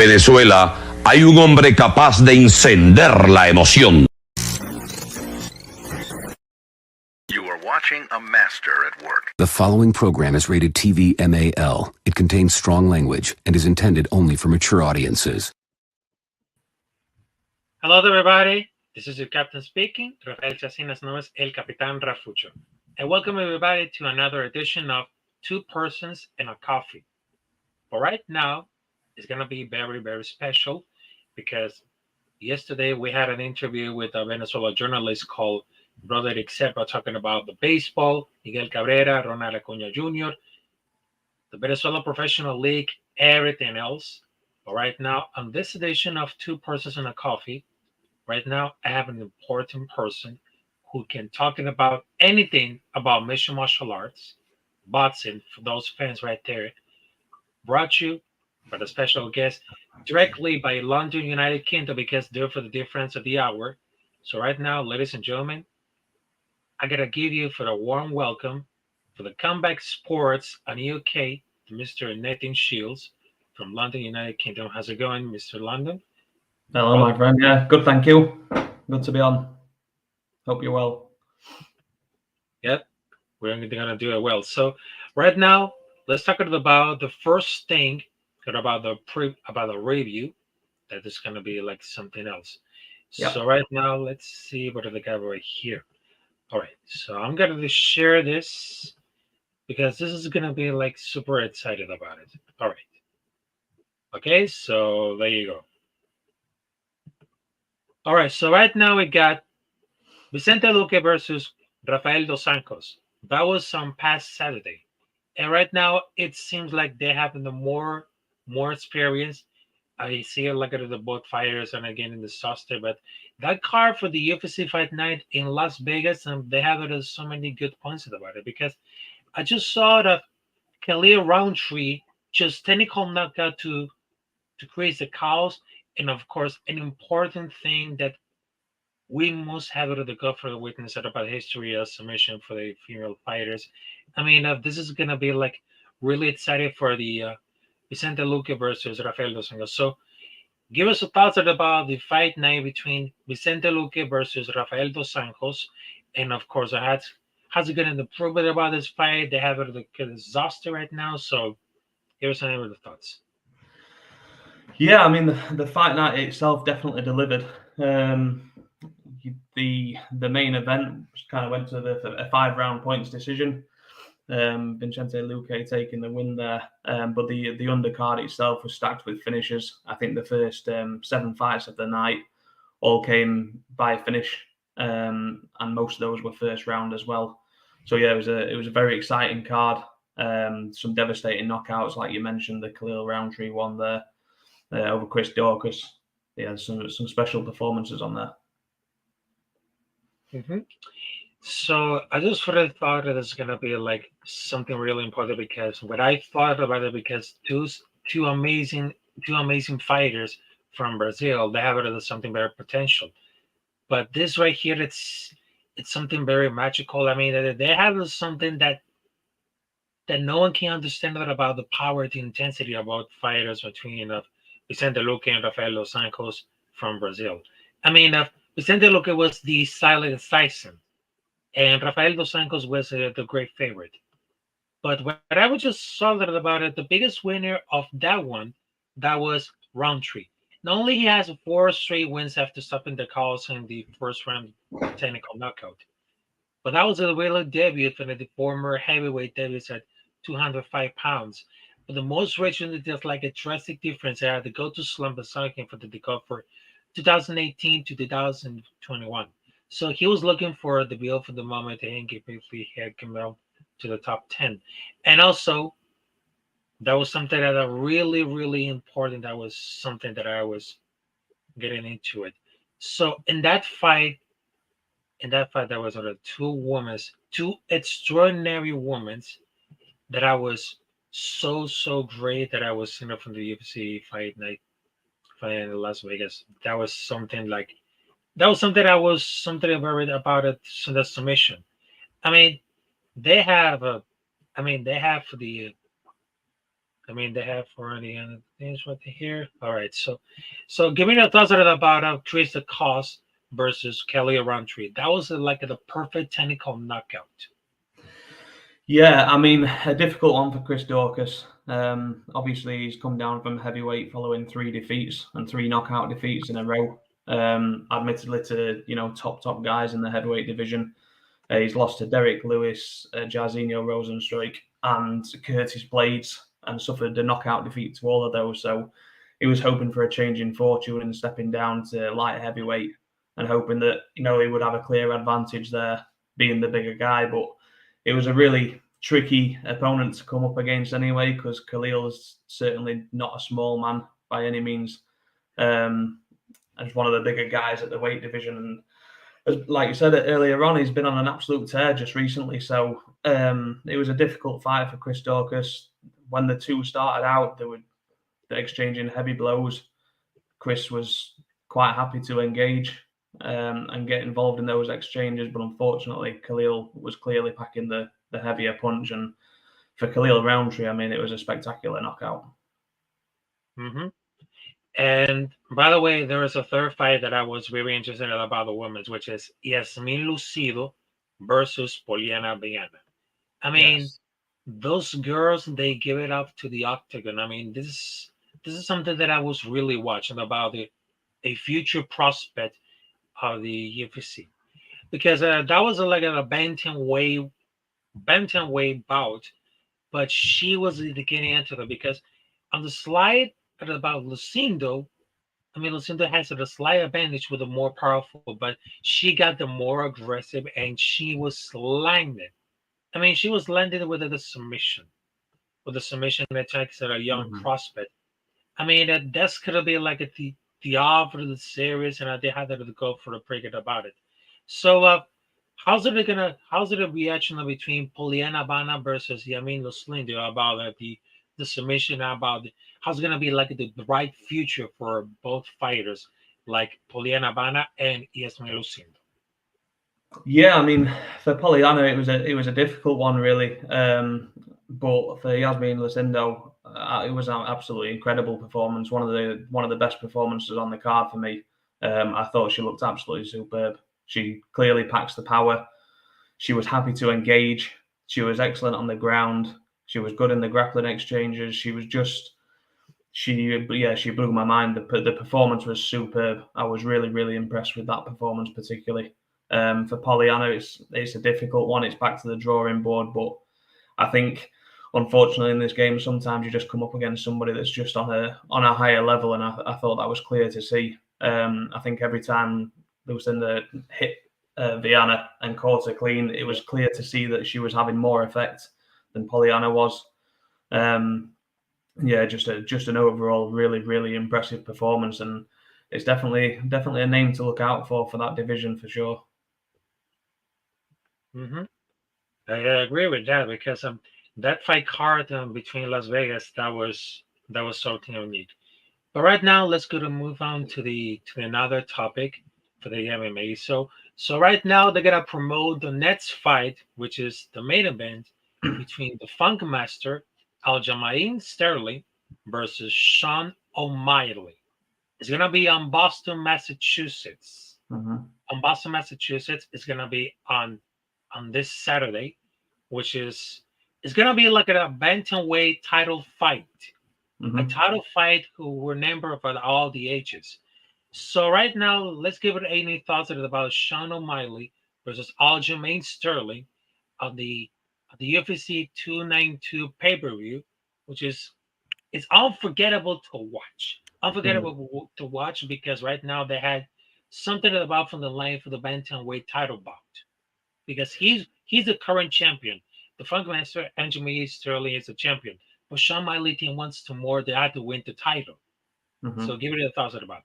Venezuela hay un hombre capaz de encender la emoción. You are watching a master at work. The following program is rated TV MAL. It contains strong language and is intended only for mature audiences. Hello, everybody. This is your captain speaking, Rafael Chacín, as known as El Capitán Rafucho. And welcome, everybody, to another edition of Two Persons and a Coffee. But right now, it's going to be very, very special because yesterday we had an interview with a Venezuela journalist called Brother Excepa talking about the baseball, Miguel Cabrera, Ronald Acuña Jr., the Venezuela Professional League, everything else. But right now, on this edition of Two Persons and a Coffee, right now I have an important person who can talking about anything about mixed martial arts, boxing, for those fans right there, brought you by the special guest directly by London, United Kingdom, because they're for the difference of the hour. So right now, ladies and gentlemen, I gotta give you for the warm welcome for the Comeback Sports on UK to Mr. Nathan Shields from London, United Kingdom. How's it going, Mr. London? Hello, my friend. Yeah, good, thank you. Good to be on. Hope you're well. Yep, we're gonna do it well. So right now, let's talk about the first thing, about the review. That is gonna be like something else. Yep. So right now, let's see what do they got right here. All right, so I'm gonna share this because this is gonna be like super excited about it. All right. Okay, so there you go. All right, so right now we got Vicente Luque versus Rafael dos Anjos. That was on past Saturday. And right now it seems like they have the more experience. I see a look at the both fighters and again in the roster, but that card for the UFC Fight Night in Las Vegas, and they have so many good points about it because I just saw that Khalil Roundtree just technical knockout to create the chaos, and of course an important thing that we must have it to go for the witness about history of submission for the female fighters. I mean, this is gonna be like really excited for the Vicente Luque versus Rafael dos Anjos. So give us your thoughts about the fight night between Vicente Luque versus Rafael dos Anjos. And of course, how's it going to prove it about this fight? They have it exhausted right now. So give us any of the thoughts. Yeah, I mean, the fight night itself definitely delivered. The main event kind of went to a 5-round points decision. Vicente Luque taking the win there, but the undercard itself was stacked with finishes. I think the first 7 fights of the night all came by finish, and most of those were first round as well. So yeah, it was a very exciting card. Some devastating knockouts, like you mentioned, the Khalil Roundtree one there over Chris Daukaus. Yeah, some special performances on there. Mm-hmm. So I just thought that it's gonna be like something really important because what I thought about it because two amazing fighters from Brazil, they have something very potential. But this right here, it's something very magical. I mean, they have something that no one can understand about the power, the intensity about fighters between Vicente Luque and Rafael dos Anjos from Brazil. I mean, Vicente Luque was the silent assassin, and Rafael dos Anjos was the great favorite. But what I was just solid about it, the biggest winner of that one, that was Roundtree. Not only he has 4 straight wins after stopping the calls in the first round technical knockout, but that was a real debut for the former heavyweight debut at 205 pounds. But the most recent, there's like a drastic difference. They had to go to slump the second for the go for 2018 to 2021. So he was looking for the bill for the moment and he had come out to the top 10. And also, that was something that was really, really important. That was something that I was getting into it. So in that fight, there was two extraordinary women that I was so great that I was from the UFC Fight Night fight in Las Vegas. That was something I was something worried about it. So the submission. I mean, they have the I mean, they have already the things right here. All right, so give me your thoughts about Chris the Cause versus Kelly Roundtree. That was like the perfect technical knockout. Yeah, I mean, a difficult one for Chris Daukaus. Obviously, he's come down from heavyweight following 3 defeats and 3 knockout defeats in a row. Admittedly to top guys in the heavyweight division. He's lost to Derek Lewis, Jairzinho Rosenstruik, and Curtis Blades, and suffered a knockout defeat to all of those. So he was hoping for a change in fortune and stepping down to light heavyweight, and hoping that he would have a clear advantage there, being the bigger guy. But it was a really tricky opponent to come up against anyway, because Khalil is certainly not a small man by any means. And one of the bigger guys at the weight division. And like you said earlier on, he's been on an absolute tear just recently. So it was a difficult fight for Chris Daukaus. When the two started out, they were exchanging heavy blows. Chris was quite happy to engage and get involved in those exchanges, but unfortunately, Khalil was clearly packing the heavier punch. And for Khalil Roundtree, I mean, it was a spectacular knockout. Mm-hmm. And by the way, there was a third fight that I was very interested in about the women's, which is Yasmin Lucido versus Poliana Viana. I mean, those girls, they give it up to the octagon. I mean, this is something that I was really watching about a future prospect of the UFC, because that was like a bantamweight bout, but she was getting into it because on the slide about Lucindo, I mean, Lucinda has a slight advantage with the more powerful, but she got the more aggressive, and she was landing. I mean, she was landing with the submission attacks at a young prospect. I mean, that's gonna be like the offer of the series, and they had to go for the break about it. So, how's it a reaction between Poliana Bana versus Yamin Lucindo about the submission, about how's it going to be like the right future for both fighters, like Poliana Bana and Yasmin Lucindo? Yeah, I mean, for Poliana, it was a difficult one, really. But for Yasmin Lucindo, it was an absolutely incredible performance. One of the best performances on the card for me. I thought she looked absolutely superb. She clearly packs the power. She was happy to engage. She was excellent on the ground. She was good in the grappling exchanges. She blew my mind. The performance was superb. I was really, really impressed with that performance, particularly. For Poliana, it's a difficult one. It's back to the drawing board, but I think, unfortunately, in this game, sometimes you just come up against somebody that's just on a higher level, and I thought that was clear to see. I think every time Lucinda hit Viana and caught her clean, it was clear to see that she was having more effect than Poliana was. Just an overall really, really impressive performance, and it's definitely a name to look out for that division for sure. Mm-hmm. I agree with that, because that fight card between Las Vegas, that was something unique. But right now, let's move on to another topic for the MMA. So right now they're gonna promote the next fight, which is the main event between the Funk Master Aljamain Sterling versus Sean O'Malley. It's gonna be on Boston, Massachusetts. On Boston, Massachusetts, it's gonna be on this Saturday, which is it's gonna be like a bantamweight title fight. A title fight who remember for all the ages. So right now, let's give it any thoughts about Sean O'Malley versus Aljamain Sterling on the UFC 292 pay-per-view, which is it's unforgettable to watch. Unforgettable to watch, because right now they had something about from the line for the bantamweight title bout, because he's the current champion. The Funkmaster Aljamain Sterling is a champion, but Sean O'Malley team wants to more. They have to win the title. So give it a thoughts about it.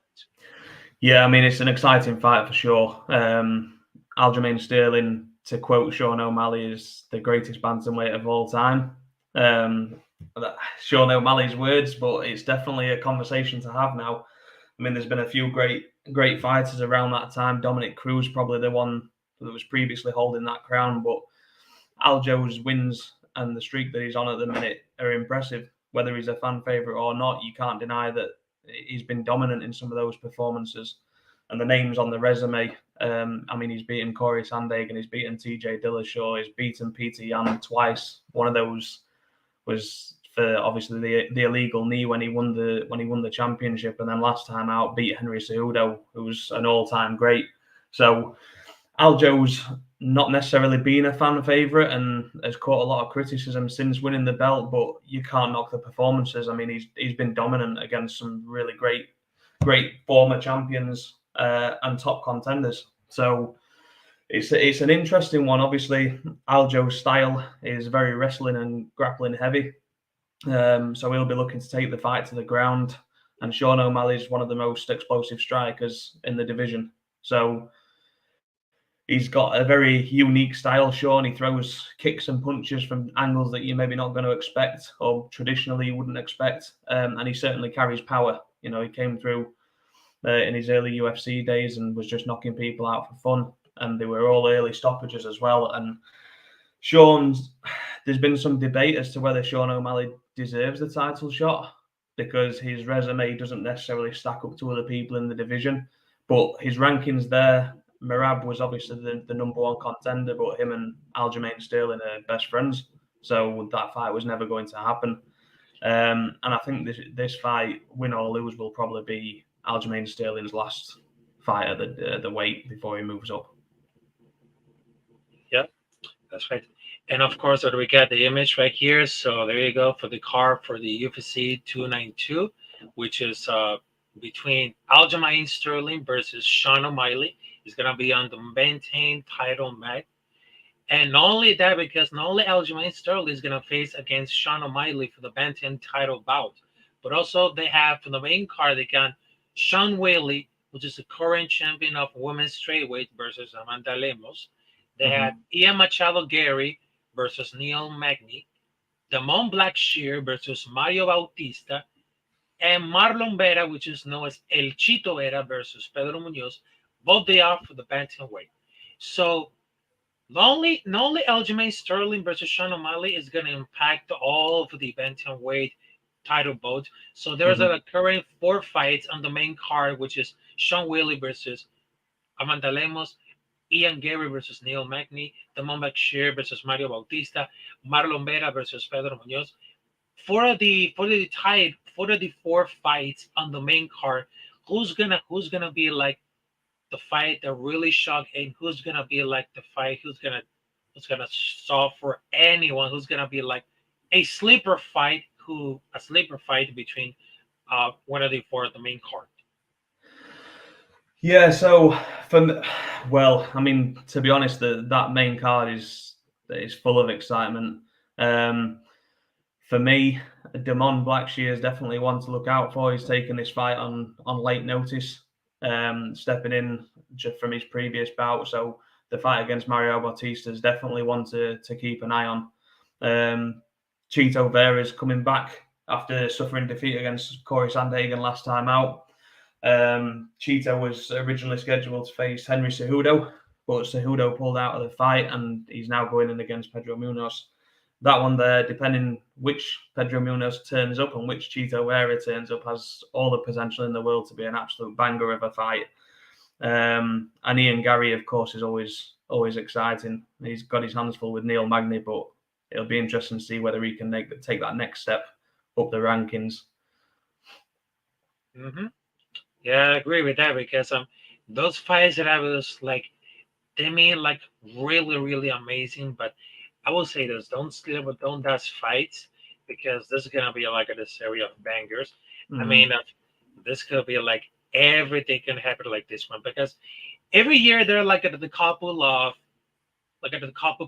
Yeah, I mean, it's an exciting fight for sure. Aljamain Sterling, to quote Sean O'Malley, is the greatest bantamweight of all time. Sean O'Malley's words, but it's definitely a conversation to have now. I mean, there's been a few great fighters around that time. Dominic Cruz, probably the one that was previously holding that crown, but Aljo's wins and the streak that he's on at the minute are impressive. whether he's a fan favorite or not, you can't deny that he's been dominant in some of those performances. And the names on the resume, I mean, he's beaten Corey Sandhagen, he's beaten TJ Dillashaw, he's beaten Peter Yan twice. One of those was for obviously the illegal knee when he won the championship, and then last time out beat Henry Cejudo, who's an all-time great. So Aljo's not necessarily been a fan favorite and has caught a lot of criticism since winning the belt, but you can't knock the performances. I mean, he's been dominant against some really great former champions and top contenders. So it's an interesting one. Obviously, Aljo's style is very wrestling and grappling heavy. So he'll be looking to take the fight to the ground. And Sean O'Malley is one of the most explosive strikers in the division. So he's got a very unique style, Sean. He throws kicks and punches from angles that you're maybe not going to expect or traditionally you wouldn't expect. And he certainly carries power. You know, he came through in his early UFC days and was just knocking people out for fun. And they were all early stoppages as well. And there's been some debate as to whether Sean O'Malley deserves the title shot because his resume doesn't necessarily stack up to other people in the division. But his rankings there, Merab was obviously the number one contender, but him and Aljamain Sterling are best friends. So that fight was never going to happen. And I think this fight, win or lose, will probably be Aljamain Sterling's last fight at the weight before he moves up. Yeah, that's right. And of course, we got the image right here. So there you go for the card for the UFC 292, which is between Aljamain Sterling versus Sean O'Malley. It's going to be on the maintain title match. And not only that, because not only Aljamain Sterling is going to face against Sean O'Malley for the bantam title bout, but also they have for the main card, they got Sean Whaley, which is the current champion of women's straightweight versus Amanda Lemos. They had Ian Machado Gary versus Neil Magny, Damon Blackshear versus Mario Bautista, and Marlon Vera, which is known as El Chito Vera versus Pedro Munoz. Both they are for the bantamweight. So not only Aljamain Sterling versus Sean O'Malley is going to impact all of the bantamweight title bouts. So there's a current 4 fights on the main card, which is Sean Whaley versus Amanda Lemos, Ian Gary versus Neil Magny, Damon Blackshear versus Mario Bautista, Marlon Vera versus Pedro Munoz. For the 4 fights on the main card, who's gonna be like the fight that really shocked, and who's gonna be like the fight who's gonna solve for anyone, who's gonna be like a sleeper fight between one of the 4 at the main card. Yeah, so I mean, to be honest, that main card is full of excitement. For me, Damon Blackshear is definitely one to look out for. He's taken this fight on late notice, stepping in just from his previous bout. So the fight against Mario Bautista is definitely one to keep an eye on. Chito Vera is coming back after suffering defeat against Corey Sandhagen last time out. Chito was originally scheduled to face Henry Cejudo, but Cejudo pulled out of the fight and he's now going in against Pedro Munoz. That one there, depending which Pedro Munoz turns up and which Chito Vera turns up, has all the potential in the world to be an absolute banger of a fight. And Ian Gary, of course, is always exciting. He's got his hands full with Neil Magny, but it'll be interesting to see whether he can take that next step up the rankings. Yeah, I agree with that because those fights that I was like, they made like really, really amazing. But I will say this: don't sleep with don't dash fights because this is gonna be like a series of bangers. I mean, this could be like everything can happen like this one because every year they're like at the couple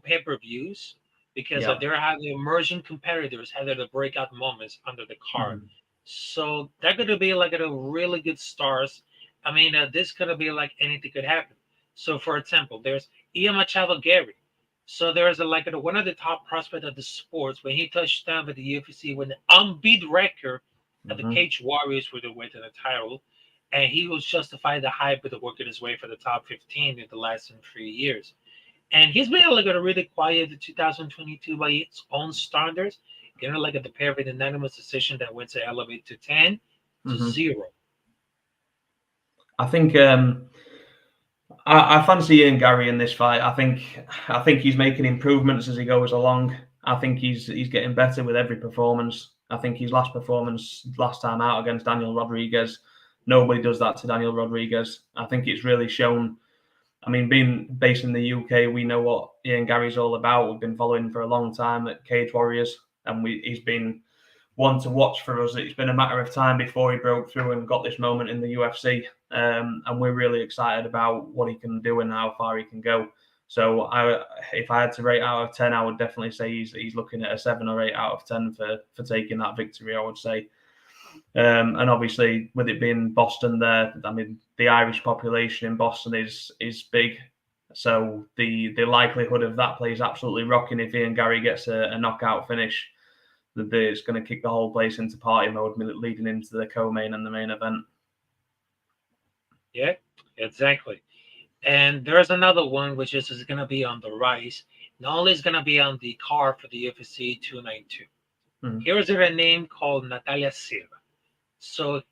pay-per-views because they're having emerging competitors having the breakout moments under the card. So they're going to be like at a really good stars. I mean, this could be like anything could happen. So, for example, there's Ian Machado Gary. So there's one of the top prospects of the sports when he touched down with the UFC with an unbeat record at the Cage Warriors with the weight of the title, and he was justified the hype with working his way for the top 15 in the last 3 years. And he's been like a really quiet in 2022 by its own standards. getting like a pair of unanimous decision that went to elevate to 10 to 0. I think I fancy Ian Gary in this fight. I think he's making improvements as he goes along. I think he's getting better with every performance. I think his last performance last time out against Daniel Rodriguez, nobody does that to Daniel Rodriguez. I think it's really shown. I mean, being based in the UK, we know what Ian Gary's all about. We've been following for a long time at Cage Warriors, and he's been one to watch for us. It's been a matter of time before he broke through and got this moment in the UFC, and we're really excited about what he can do and how far he can go. So, if I had to rate out of 10, I would definitely say he's looking at a 7 or 8 out of 10 for taking that victory, I would say. And obviously, with it being Boston there, I mean, the Irish population in Boston is big. So the likelihood of that place absolutely rocking if Ian Gary gets a knockout finish, it's going to kick the whole place into party mode leading into the co-main and the main event. Yeah, exactly. And there's another one which is going to be on the rise. Not only is going to be on the card for the UFC 292. Here is a name called Natalia Silva. So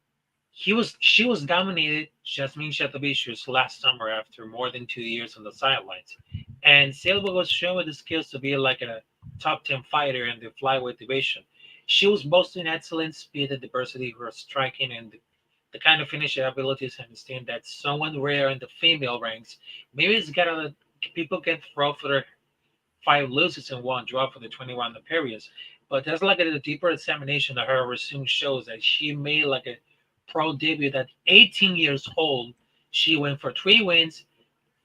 she was dominated Jasmine Chatubichus last summer after more than 2 years on the sidelines. And Silva was showing the skills to be like a top 10 fighter in the flyweight division. She was boasting excellent speed and diversity of her striking and the kind of finishing abilities. I understand that's somewhat rare in the female ranks. Maybe it's got a people get throw for their 5 losses and 1 draw for the 21 periods. But there's like a deeper examination of her resume shows that she made like a pro debut at 18 years old. She went for 3 wins,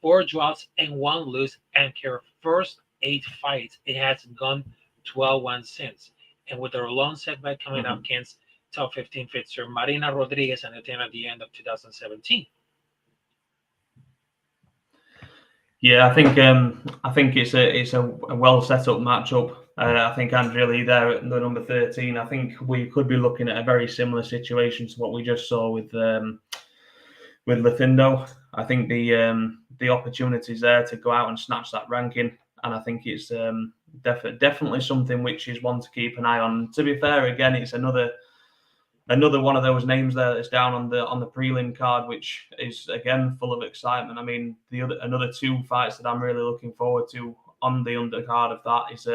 4 draws, and 1 lose. And her first 8 fights, it has gone 12-1 since. And with her lone setback coming up against top 15 fixer Marina Rodriguez and at the end of 2017. Yeah, I think it's a well set up matchup. I think Andrea Lee there at the number 13. I think we could be looking at a very similar situation to what we just saw with Luthindo. I think the opportunities there to go out and snatch that ranking, and I think it's definitely something which is one to keep an eye on. To be fair, again, it's another one of those names there that's down on the prelim card, which is again full of excitement. I mean, another 2 fights that I'm really looking forward to on the undercard of that is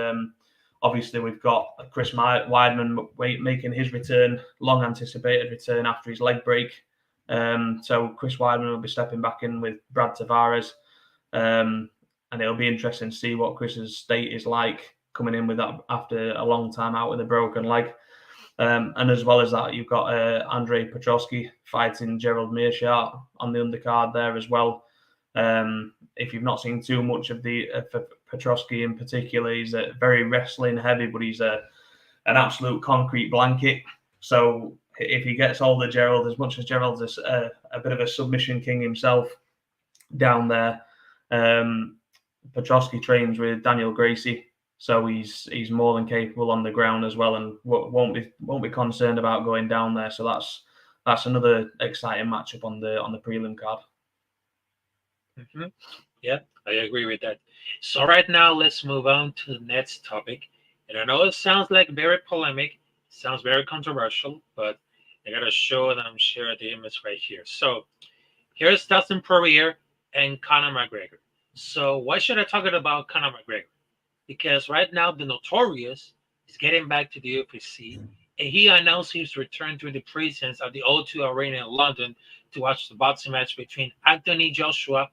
obviously we've got Chris Weidman making his return, long anticipated return after his leg break. So Chris Weidman will be stepping back in with Brad Tavares, and it'll be interesting to see what Chris's state is like coming in with that after a long time out with a broken leg. And as well as that, you've got Andrei Petroski fighting Gerald Meerschaert on the undercard there as well. If you've not seen too much of the Petroski in particular, he's very wrestling heavy, but he's an absolute concrete blanket. So if he gets hold of Gerald, as much as Gerald's a bit of a submission king himself down there, Petroski trains with Daniel Gracie. So he's more than capable on the ground as well, and won't be concerned about going down there. So that's another exciting matchup on the prelim card. Yeah, I agree with that. So right now, let's move on to the next topic. And I know it sounds like very polemic, sounds very controversial, but I gotta show that I'm sharing the image right here. So here's Dustin Poirier and Conor McGregor. So why should I talk about Conor McGregor? Because right now the Notorious is getting back to the UFC, and he announced his return to the presence of the O2 Arena in London to watch the boxing match between Anthony Joshua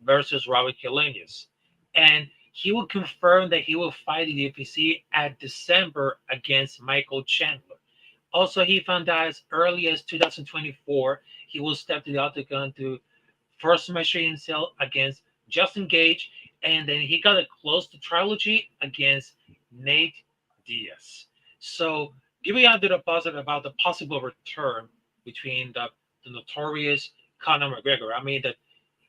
versus Robert Kelenius. And he will confirm that he will fight the UFC at December against Michael Chandler. Also, he found out as early as 2024, he will step to the octagon to first measure himself against Justin Gage, and then he got a close to trilogy against Nate Diaz. So give me under the buzzer about the possible return between the Notorious Conor McGregor. I mean, that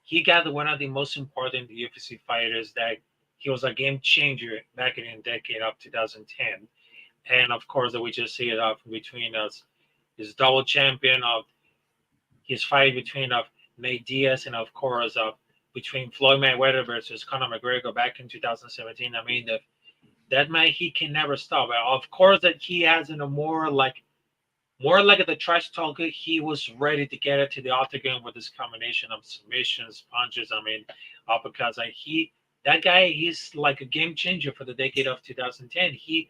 he got one of the most important UFC fighters, that he was a game changer back in the decade of 2010. And of course, that we just see it up between us, his double champion of his fight between Nate Diaz, and of course between Floyd Mayweather versus Conor McGregor back in 2017. I mean, that man, he can never stop. Of course, that he has in a more like the trash talker. He was ready to get it to the octagon with this combination of submissions, punches. I mean, uppercuts. Like that guy, he's like a game changer for the decade of 2010. He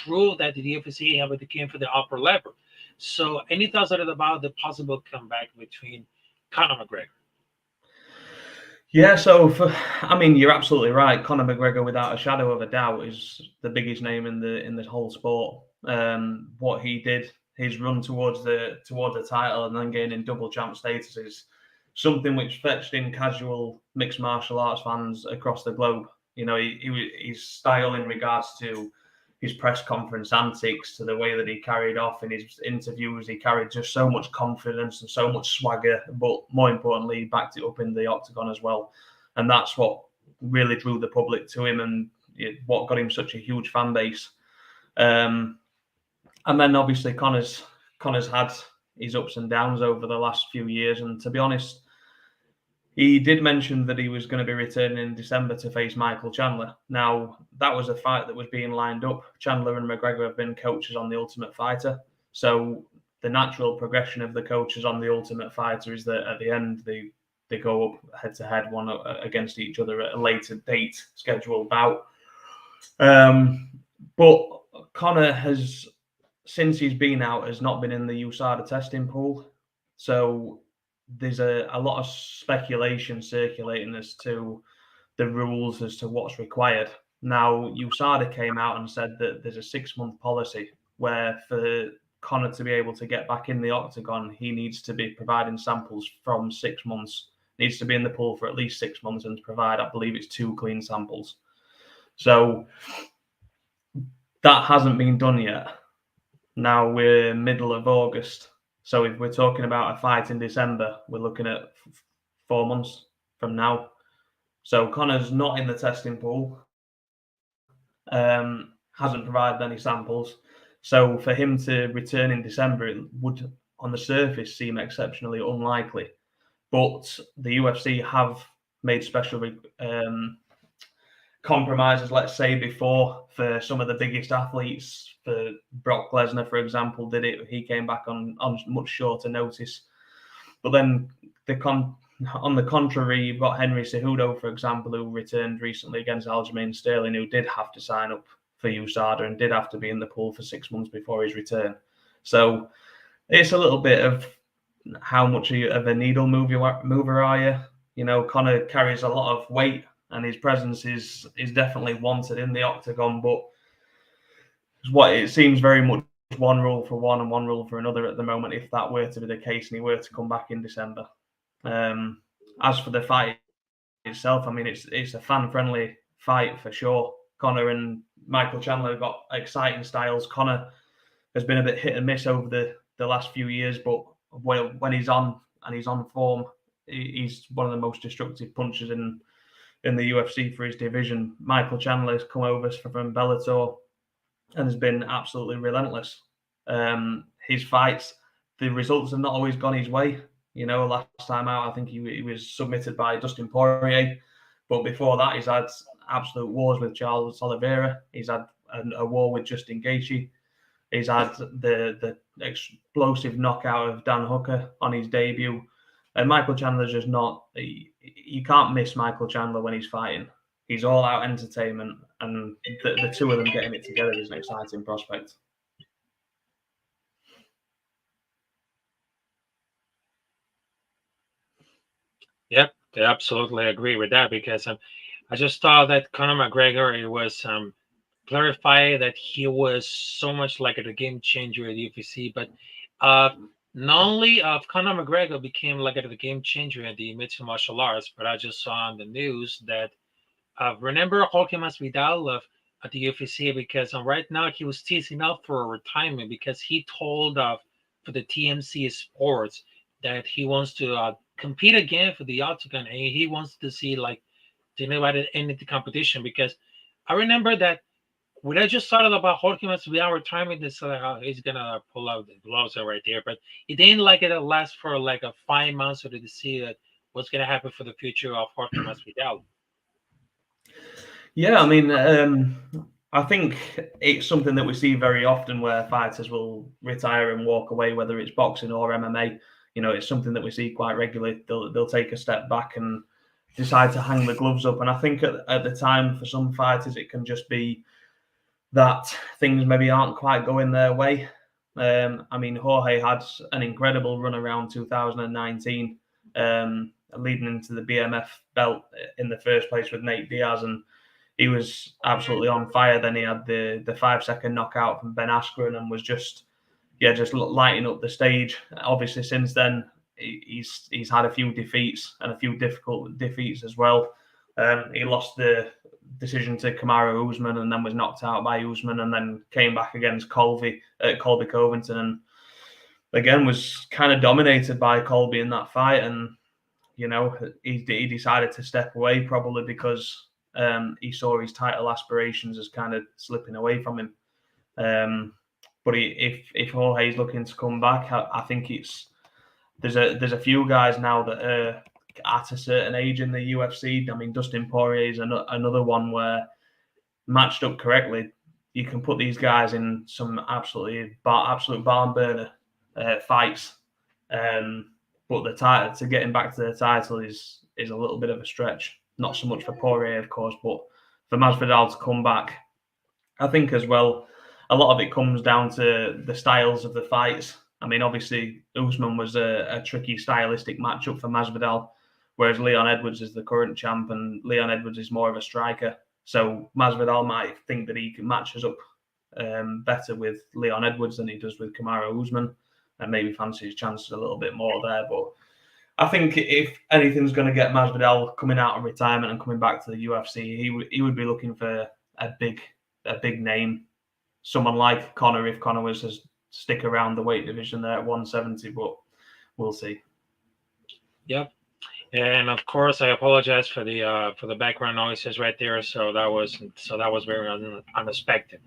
proved that the UFC have the game for the upper level. So, any thoughts about the possible comeback between Conor McGregor? Yeah, so you're absolutely right. Conor McGregor, without a shadow of a doubt, is the biggest name in the whole sport. What he did, his run towards the title and then gaining double champ status, is something which fetched in casual mixed martial arts fans across the globe. You know, his style in regards to his press conference antics, to the way that he carried off in his interviews, he carried just so much confidence and so much swagger, but more importantly, he backed it up in the octagon as well. And that's what really drew the public to him and what got him such a huge fan base. And then obviously Conor's had his ups and downs over the last few years. And to be honest, he did mention that he was going to be returning in December to face Michael Chandler. Now, that was a fight that was being lined up. Chandler and McGregor have been coaches on The Ultimate Fighter. So the natural progression of the coaches on The Ultimate Fighter is that at the end, they go up head-to-head, one against each other at a later date scheduled bout. But Conor has, since he's been out, has not been in the USADA testing pool. So there's a lot of speculation circulating as to the rules as to what's required. Now, USADA came out and said that there's a 6-month policy where for Conor to be able to get back in the octagon, he needs to be providing samples from 6 months, needs to be in the pool for at least 6 months and to provide, I believe it's 2 clean samples. So that hasn't been done yet. Now we're middle of August. So if we're talking about a fight in December, we're looking at 4 months from now. So Conor's not in the testing pool, hasn't provided any samples. So for him to return in December, it would, on the surface, seem exceptionally unlikely. But the UFC have made special compromises, let's say, before for some of the biggest athletes. For Brock Lesnar, for example, did it. He came back on much shorter notice. But then on the contrary, you've got Henry Cejudo, for example, who returned recently against Aljamain Sterling, who did have to sign up for USADA and did have to be in the pool for 6 months before his return. So it's a little bit of how much of a needle mover are you? You know, Conor carries a lot of weight and his presence is definitely wanted in the octagon, but what it seems very much one rule for one and one rule for another at the moment, if that were to be the case and he were to come back in December. As for the fight itself, I mean, it's a fan-friendly fight for sure. Conor and Michael Chandler have got exciting styles. Conor has been a bit hit and miss over the last few years, but when he's on and he's on form, he's one of the most destructive punchers in the UFC for his division. Michael Chandler has come over from Bellator and has been absolutely relentless. His fights, the results have not always gone his way. You know, last time out, I think he was submitted by Dustin Poirier. But before that, he's had absolute wars with Charles Oliveira. He's had a war with Justin Gaethje. He's had the explosive knockout of Dan Hooker on his debut. And Michael Chandler's just not... You can't miss Michael Chandler when he's fighting. He's all out entertainment. And the two of them getting it together is an exciting prospect. Yep, I absolutely agree with that because I just thought that Conor McGregor, it was clarified that he was so much like a game changer at the UFC, but not only Conor McGregor became like the game changer at the mixed martial arts, but I just saw on the news that remember Jorge Masvidal at the UFC, because right now he was teasing out for a retirement because he told for the TMC Sports that he wants to compete again for the octagon, and he wants to see like anybody in the competition. Because I remember that when I just started about Jorge Masvidal retirement, it's like, oh, he's gonna pull out the gloves right there, but it didn't like it last for like 5 months or to see that what's gonna happen for the future of Jorge Masvidal. Yeah, I mean, I think it's something that we see very often where fighters will retire and walk away, whether it's boxing or MMA. You know, it's something that we see quite regularly. They'll take a step back and decide to hang the gloves up. And I think at the time, for some fighters, it can just be that things maybe aren't quite going their way. I mean, Jorge had an incredible run around 2019, leading into the BMF belt in the first place with Nate Diaz, and he was absolutely on fire. Then he had the 5-second knockout from Ben Askren and was just lighting up the stage. Obviously, since then, he's had a few defeats and a few difficult defeats as well. He lost the decision to Kamaru Usman and then was knocked out by Usman, and then came back against Colby Covington, and again was kind of dominated by Colby in that fight. And you know, he decided to step away, probably because he saw his title aspirations as kind of slipping away from him. But if Jorge's looking to come back, I think there's a few guys now that are at a certain age in the UFC. I mean, Dustin Poirier is another one where, matched up correctly, you can put these guys in some absolute barn burner fights. But the title, to getting back to the title is a little bit of a stretch. Not so much for Poirier, of course, but for Masvidal to come back, I think as well, a lot of it comes down to the styles of the fights. I mean, obviously, Usman was a tricky stylistic matchup for Masvidal, whereas Leon Edwards is the current champ, and Leon Edwards is more of a striker. So Masvidal might think that he matches up better with Leon Edwards than he does with Kamaru Usman, and maybe fancy his chances a little bit more there. But I think if anything's going to get Masvidal coming out of retirement and coming back to the UFC, he would be looking for a big name, someone like Conor, if Conor was to stick around the weight division there at 170. But we'll see. Yep. And of course, I apologize for the background noises right there. So that was very unexpected.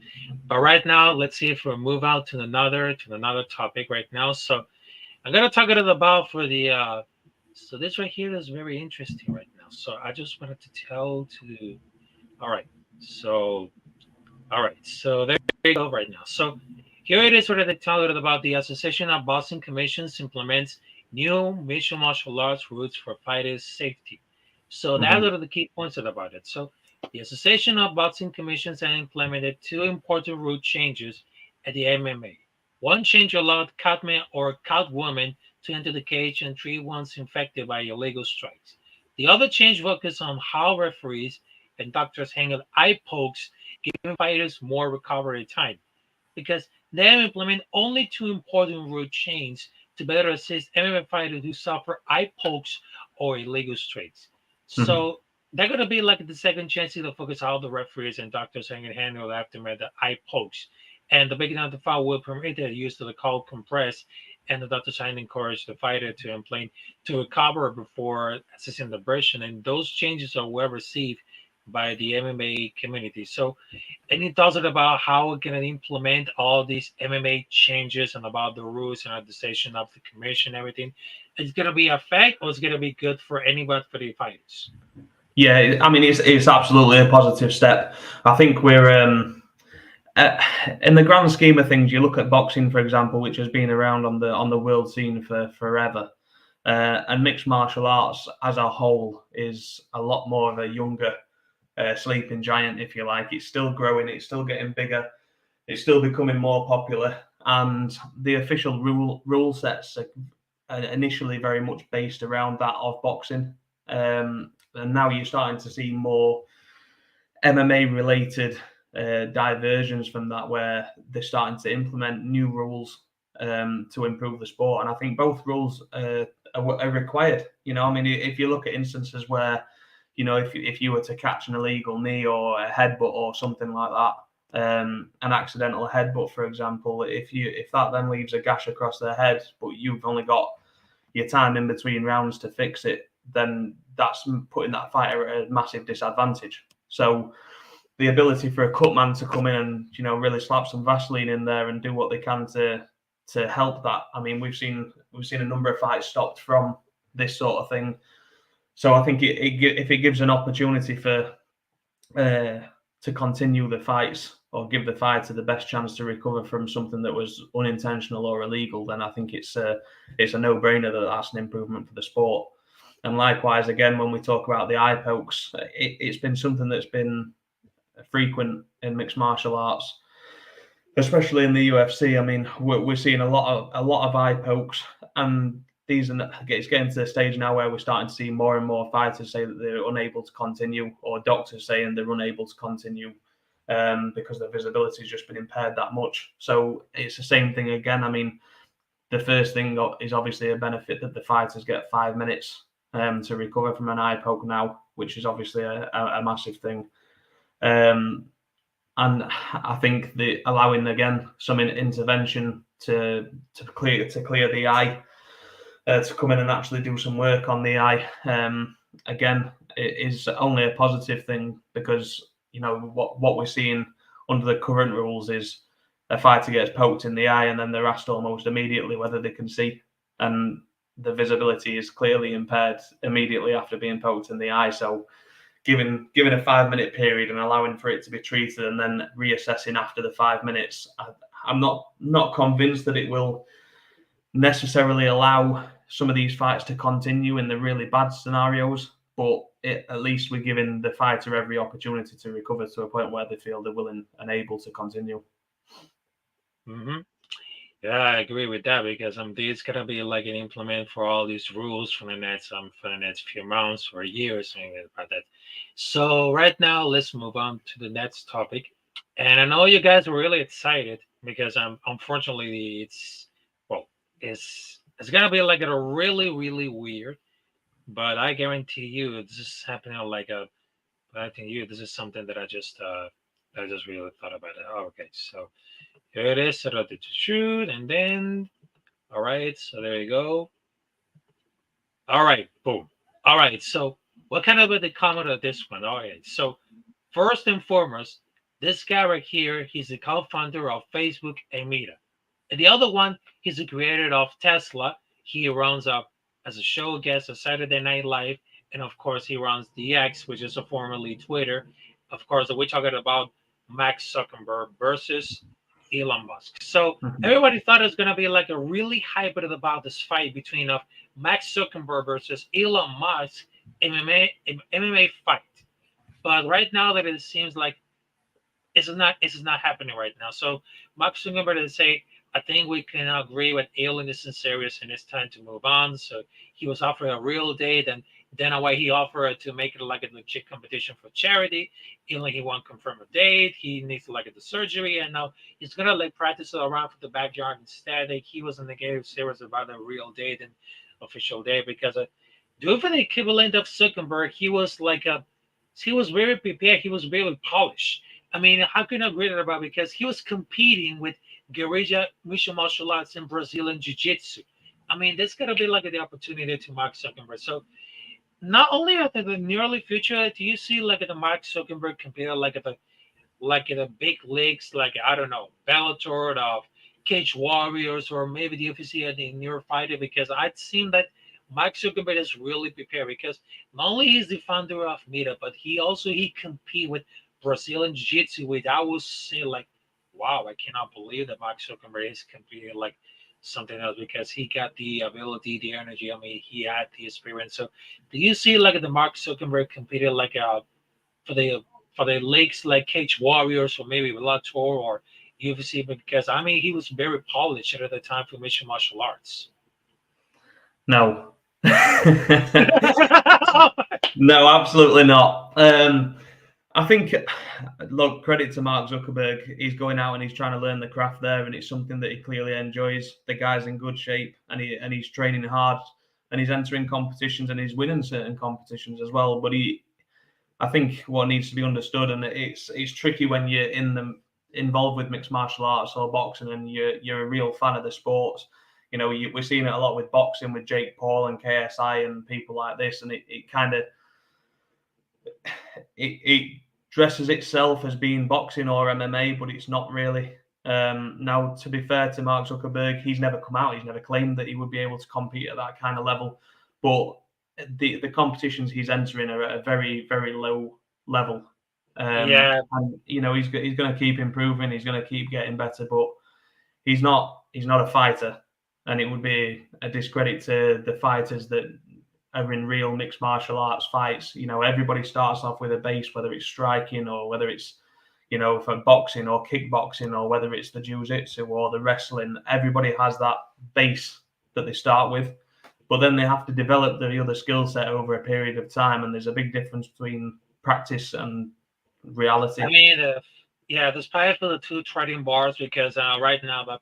But right now, let's see if we move out to another topic right now. So I'm gonna talk a little about for the. So this right here is very interesting right now. So I just wanted to tell to. All right. So there you go right now. So here it is. What they tell you about the Association of Boxing Commissions implements new mixed martial arts rules for fighters' safety. So that's one of the key points about it. So the Association of Boxing Commissions has implemented two important rule changes at the MMA. One change allowed catmen or catwomen to enter the cage and treat ones infected by illegal strikes. The other change focused on how referees and doctors handle eye pokes, giving fighters more recovery time. Because they have implemented only two important rule changes to better assist MMA fighters who suffer eye pokes or illegal strikes. So they're going to be like the second chance to focus how the referees and doctors can handle the aftermath of eye pokes. And the beginning of the fight will permit the use of the cold compress, and the doctor trying to encourage the fighter to recover before assessing the abrasion. And those changes are well received by the MMA community. So any thoughts about how we can implement all these MMA changes and about the rules and the decision of the commission and everything? It's going to be a fact, or it's going to be good for anybody, for the fighters? Yeah, I mean, it's absolutely a positive step. I think we're in the grand scheme of things. You look at boxing, for example, which has been around on the world scene for forever, and mixed martial arts as a whole is a lot more of a younger sleeping giant, if you like. It's still growing, it's still getting bigger, it's still becoming more popular, and the official rule sets are initially very much based around that of boxing, and now you're starting to see more MMA related diversions from that, where they're starting to implement new rules to improve the sport. And I think both rules are required. You know, I mean, if you look at instances where, you know, if you were to catch an illegal knee or a headbutt or something like that, an accidental headbutt, for example, if that then leaves a gash across their head, but you've only got your time in between rounds to fix it, then that's putting that fighter at a massive disadvantage. So the ability for a cut man to come in and, you know, really slap some Vaseline in there and do what they can to help that. I mean, we've seen a number of fights stopped from this sort of thing. So I think if it gives an opportunity for to continue the fights or give the fighter the best chance to recover from something that was unintentional or illegal, then I think it's a no-brainer that that's an improvement for the sport. And likewise, again, when we talk about the eye pokes, it's been something that's been frequent in mixed martial arts, especially in the UFC. I mean, we're seeing a lot of eye pokes, and it's getting to the stage now where we're starting to see more and more fighters say that they're unable to continue, or doctors saying they're unable to continue because their visibility has just been impaired that much. So it's the same thing again. I mean, the first thing is obviously a benefit that the fighters get 5 minutes to recover from an eye poke now, which is obviously a massive thing. And I think allowing again some intervention to clear the eye, to come in and actually do some work on the eye, again, it is only a positive thing, because what we're seeing under the current rules is a fighter gets poked in the eye and then they're asked almost immediately whether they can see, and the visibility is clearly impaired immediately after being poked in the eye. So given a 5 minute period and allowing for it to be treated and then reassessing after the 5 minutes, I'm not convinced that it will necessarily allow some of these fights to continue in the really bad scenarios, but at least we're giving the fighter every opportunity to recover to a point where they feel they're willing and able to continue. Mm-hmm. Yeah, I agree with that, because there's gonna be like an implement for all these rules for the next few months or years, something about that. So right now, let's move on to the next topic. And I know you guys are really excited, because unfortunately it's gonna be like a really, really weird, but I guarantee you this is happening I think this is something that I just really thought about it. Oh, okay, so here it is, set up to shoot, and then, all right, so there you go. All right, boom. All right, so what kind of the comment of this one? All right, so first and foremost, this guy right here, he's the co-founder of Facebook and Meta. And the other one, he's the creator of Tesla. He runs up as a show guest on Saturday Night Live, and of course, he runs the X, which is formerly Twitter. Of course, we're talking about Mark Zuckenberg versus Elon Musk. So everybody thought it was going to be like a really hype about this fight between Mark Zuckenberg versus Elon Musk MMA fight. But right now that it seems like it's not happening right now. So Mark Zuckenberg is saying, I think we can agree with Elon is serious and it's time to move on. So he was offering a real date, and then away he offered to make it like a legit competition for charity. Elon, he won't confirm a date. He needs to like the surgery, and now he's gonna like practice around for the backyard instead. Like, he was in the game serious about a real date and official date, because due for the equivalent of Zuckerberg, he was very prepared. He was very polished. I mean, how can I agree that about? Because he was competing with guerrilla martial arts in Brazilian jiu-jitsu. I mean, there's got to be like the opportunity to Mark Zuckerberg. So not only at the nearly future, do you see like the Mark Zuckerberg compare like the big leagues, like, I don't know, Bellator, of Cage Warriors, or maybe the UFC at the near fighter? Because I'd seen that Mark Zuckerberg is really prepared, because not only is the founder of Meta, but he compete with Brazilian Jiu-Jitsu, which I would say like, wow, I cannot believe that Mark Zuckerberg is competing like something else, because he got the ability, the energy. I mean, he had the experience. So do you see like the Mark Zuckerberg competing like for the leagues like Cage Warriors, or maybe Bellator or UFC? Because I mean, he was very polished at the time for mixed martial arts. No. No, absolutely not. I think, look, credit to Mark Zuckerberg. He's going out and he's trying to learn the craft there, and it's something that he clearly enjoys. The guy's in good shape, and he's training hard, and he's entering competitions, and he's winning certain competitions as well. But I think what needs to be understood, and it's tricky when you're involved with mixed martial arts or boxing, and you're a real fan of the sports. You know, we're seeing it a lot with boxing, with Jake Paul and KSI and people like this, and it kind of it dresses itself as being boxing or MMA, but it's not really. Now, to be fair to Mark Zuckerberg, he's never come out, he's never claimed that he would be able to compete at that kind of level. But the competitions he's entering are at a very, very low level. And you know, he's going to keep improving. He's going to keep getting better, but he's not a fighter, and it would be a discredit to the fighters that are in real mixed martial arts fights. You know, everybody starts off with a base, whether it's striking or whether it's, you know, for boxing or kickboxing or whether it's the jiu-jitsu or the wrestling. Everybody has that base that they start with, but then they have to develop the other skill set over a period of time, and there's a big difference between practice and reality. I mean, despite for the two trading bars, because right now, but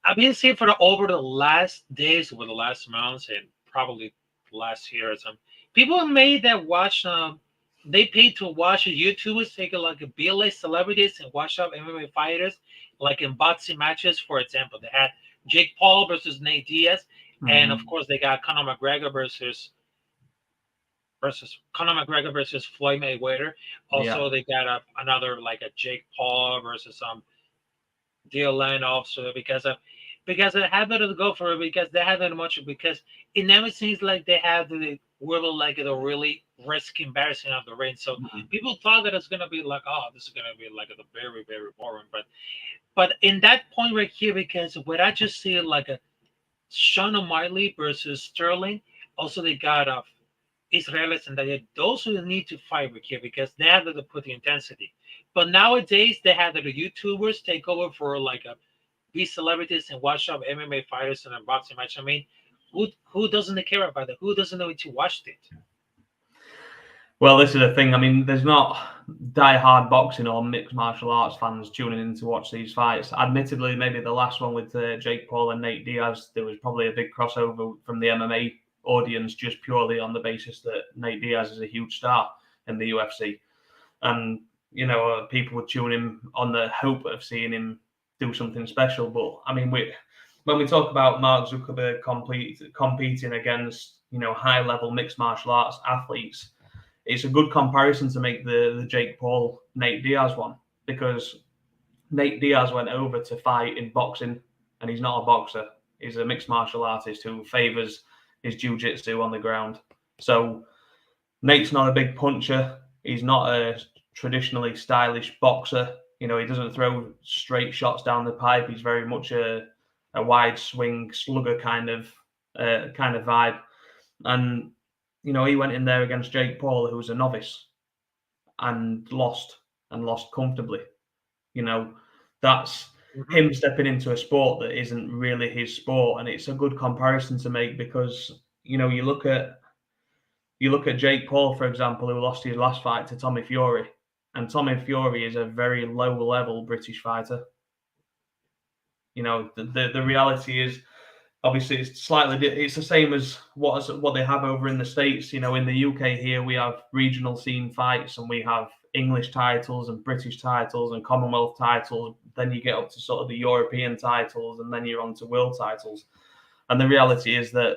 I've been seeing over the last days, over the last months, and probably last year or something, people made that watch. They paid to watch YouTubers take like a B-list celebrities and watch up MMA fighters, like in boxing matches. For example, they had Jake Paul versus Nate Diaz, and of course they got Conor McGregor versus Floyd Mayweather. Also, they got another like a Jake Paul versus Dylan also because I had to go for it because they haven't much because it never seems like they have the really risk embarrassing of the ring. So people thought that it's gonna be like, oh, this is gonna be like a very, very boring. But in that point right here, because what I just see like a Sean O'Malley versus Sterling, also they got Israelis and those who need to fight right here because they have to put the intensity. But nowadays they have the YouTubers take over for like be celebrities and watch up MMA fighters in a boxing match. I mean, who doesn't care about it? Who doesn't know to watch it? Well, this is the thing. I mean, there's not die-hard boxing or mixed martial arts fans tuning in to watch these fights. Admittedly, maybe the last one with Jake Paul and Nate Diaz, there was probably a big crossover from the MMA audience just purely on the basis that Nate Diaz is a huge star in the UFC. And, you know, people would tune in on the hope of seeing him do something special. But, I mean, when we talk about Mark Zuckenberg competing against, you know, high-level mixed martial arts athletes, it's a good comparison to make the Jake Paul Nate Diaz one, because Nate Diaz went over to fight in boxing and he's not a boxer. He's a mixed martial artist who favors his jiu-jitsu on the ground. So Nate's not a big puncher. He's not a traditionally stylish boxer. You know, he doesn't throw straight shots down the pipe. He's very much a wide swing slugger kind of vibe. And you know, he went in there against Jake Paul, who was a novice, and lost comfortably. You know, that's him stepping into a sport that isn't really his sport, and it's a good comparison to make because, you know, you look at Jake Paul, for example, who lost his last fight to Tommy Fury, and Tommy Fury is a very low-level British fighter. You know, the reality is, obviously, it's the same as what they have over in the States. You know, in the UK here, we have regional scene fights and we have English titles and British titles and Commonwealth titles. Then you get up to sort of the European titles and then you're on to world titles. And the reality is that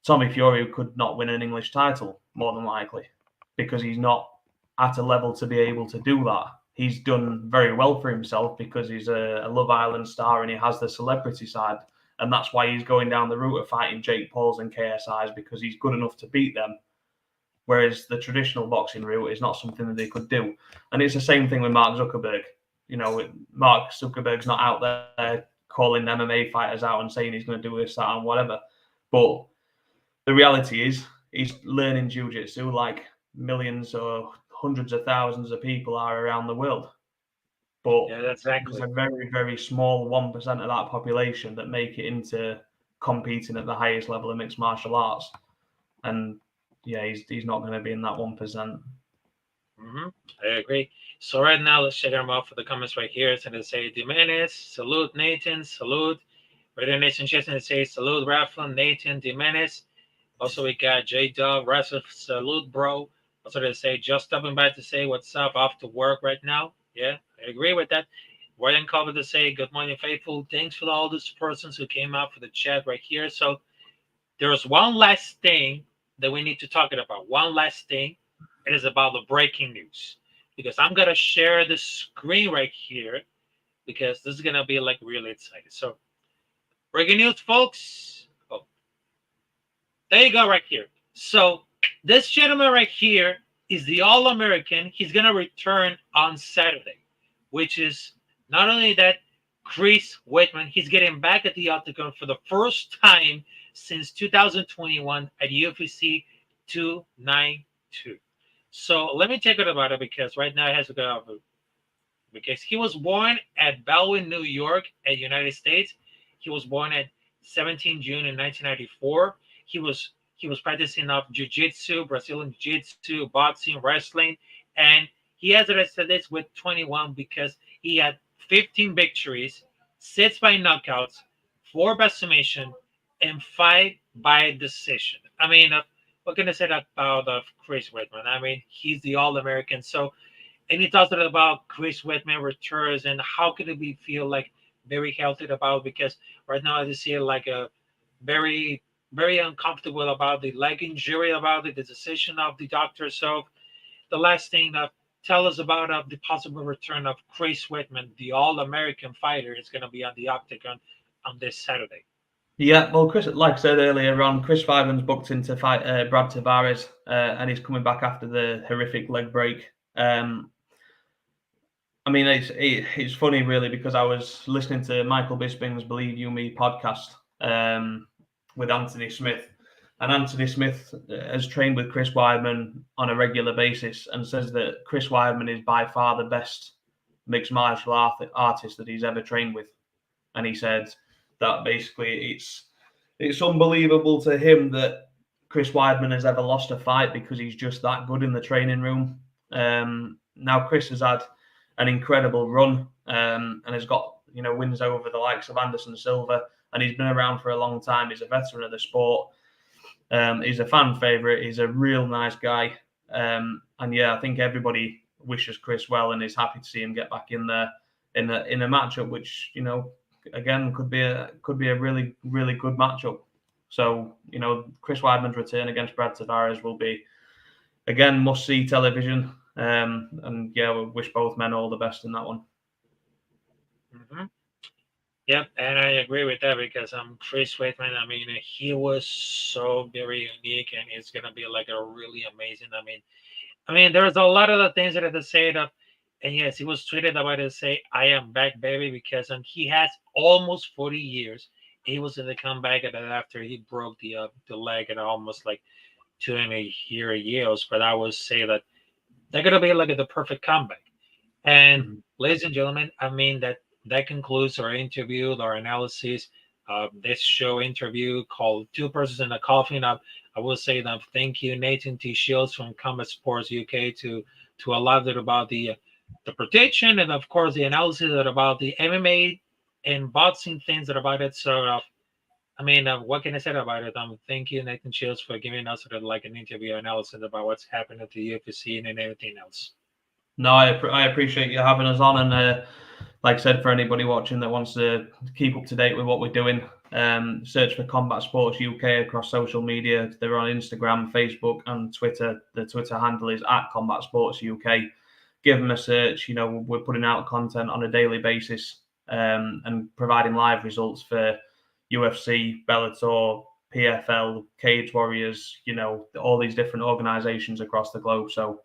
Tommy Fury could not win an English title, more than likely, because he's not at a level to be able to do that. He's done very well for himself because he's a Love Island star and he has the celebrity side. And that's why he's going down the route of fighting Jake Pauls and KSIs, because he's good enough to beat them. Whereas the traditional boxing route is not something that they could do. And it's the same thing with Mark Zuckenberg. You know, Mark Zuckerberg's not out there calling MMA fighters out and saying he's going to do this, that, and whatever. But the reality is he's learning jiu-jitsu like millions or hundreds of thousands of people are around the world. But there's a very, very small 1% of that population that make it into competing at the highest level of mixed martial arts. And yeah, he's not going to be in that 1%. I agree. So right now, let's check them out for the comments right here. It's going to say, Jimenez, salute Nathan, salute. Radio Nation Jason say, salute Rafa, Nathan, Jimenez. Also, we got J-Dub, Rafa, salute, bro. Also, they say, just stopping by to say what's up, off to work right now. Yeah, I agree with that. Ryan Cover to say, good morning, faithful. Thanks for all these persons who came out for the chat right here. So there's one last thing that we need to talk about. One last thing. It is about the breaking news. Because I'm going to share the screen right here because this is going to be like really exciting. So breaking news, folks. Oh, there you go right here. So this gentleman right here is the All-American. He's going to return on Saturday, which is not only that, Chris Weidman, he's getting back at the octagon for the first time since 2021 at UFC 292. So let me take it about it, because right now it has to go over, because he was born at Bellevue, New York, at United States. He was born at 17 June in 1994. He was practicing of jiu-jitsu, Brazilian jiu-jitsu, boxing, wrestling, and he has arrested this with 21 because he had 15 victories, 6 by knockouts, 4 by submission, and 5 by decision. I mean, what can I say about Chris Weidman? I mean, he's the All-American. So, and he talks about Chris Weidman returns and how could it be feel like very healthy about, because right now I just see like a very, very uncomfortable about the leg injury, about the decision of the doctor. So the last thing tell us about the possible return of Chris Weidman, the All-American fighter, is going to be on the octagon on this Saturday. Yeah, well, Chris, like I said earlier on, Chris Weidman's booked in to fight Brad Tavares, and he's coming back after the horrific leg break. I mean, it's funny, really, because I was listening to Michael Bisping's Believe You Me podcast with Anthony Smith. And Anthony Smith has trained with Chris Weidman on a regular basis and says that Chris Weidman is by far the best mixed martial artist that he's ever trained with. And he said that basically it's unbelievable to him that Chris Weidman has ever lost a fight, because he's just that good in the training room. Now Chris has had an incredible run and has got wins over the likes of Anderson Silva, and he's been around for a long time. He's a veteran of the sport. He's a fan favorite. He's a real nice guy, and yeah, I think everybody wishes Chris well and is happy to see him get back in there in a matchup, which again could be a really, really good matchup. So Chris Weidman's return against Brad Tavares will be again must see television. And yeah, we wish both men all the best in that one. Mm-hmm. Yep, and I agree with that, because Chris Weidman, I mean, he was so very unique, and it's gonna be like a really amazing. I mean, there's a lot of the things that I had to say that, and yes, he was tweeted about to say, "I am back, baby," because he has almost 40 years. He was in the comeback after he broke the leg at almost like 2.5 years. But I would say that they're gonna be like the perfect comeback. And ladies and gentlemen, I mean that concludes our interview, our analysis of this show interview called Two Persons in a Coffin. I will say that thank you, Nathan T. Shields from Combat Sports UK, to allow it about the protection and of course the analysis about the MMA and boxing things that about it. So what can I say about it? Thank you, Nathan Shields, for giving us sort of like an interview analysis about what's happening at the UFC and everything else. No, I appreciate you having us on, and like I said, for anybody watching that wants to keep up to date with what we're doing, search for Combat Sports UK across social media. They're on Instagram, Facebook, and Twitter. The Twitter handle is @Combat Sports UK. Give them a search. We're putting out content on a daily basis and providing live results for UFC, Bellator, PFL, Cage Warriors. All these different organizations across the globe. So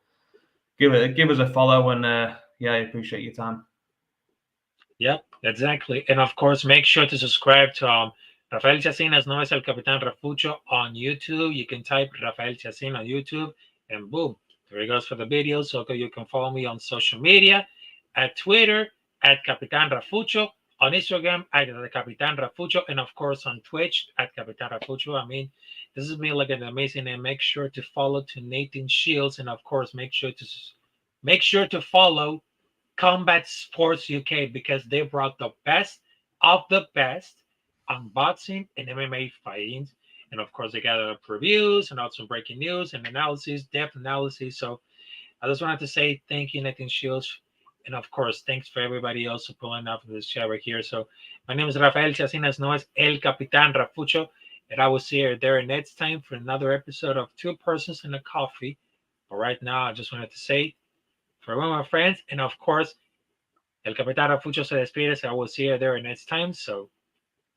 give us a follow, and yeah, I appreciate your time. Yep, exactly. And of course, make sure to subscribe to Rafael Chacín, as known as El Capitán Rafucho, on YouTube. You can type Rafael Chacín on YouTube, and boom, there it goes for the videos. So you can follow me on social media, at Twitter, at Capitán Rafucho, on Instagram, at the Capitán Rafucho, and of course on Twitch, at Capitán Rafucho. I mean, this has been like an amazing, and make sure to follow to Nathan Shields, and of course, make sure to follow Combat Sports UK, because they brought the best of the best on boxing and MMA fighting. And of course, they got reviews and also breaking news and analysis, depth analysis. So I just wanted to say thank you, Nathan Shields. And of course, thanks for everybody else pulling up this show right here. So my name is Rafael Chacín, as known as El Capitán Rafucho. And I will see you there next time for another episode of Two Persons in a Coffee. But right now, I just wanted to say, for one of my friends, and of course, El Capitán Rafucho se despide, so I will see you there next time. So,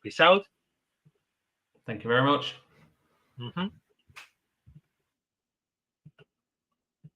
peace out. Thank you very much. Mm-hmm.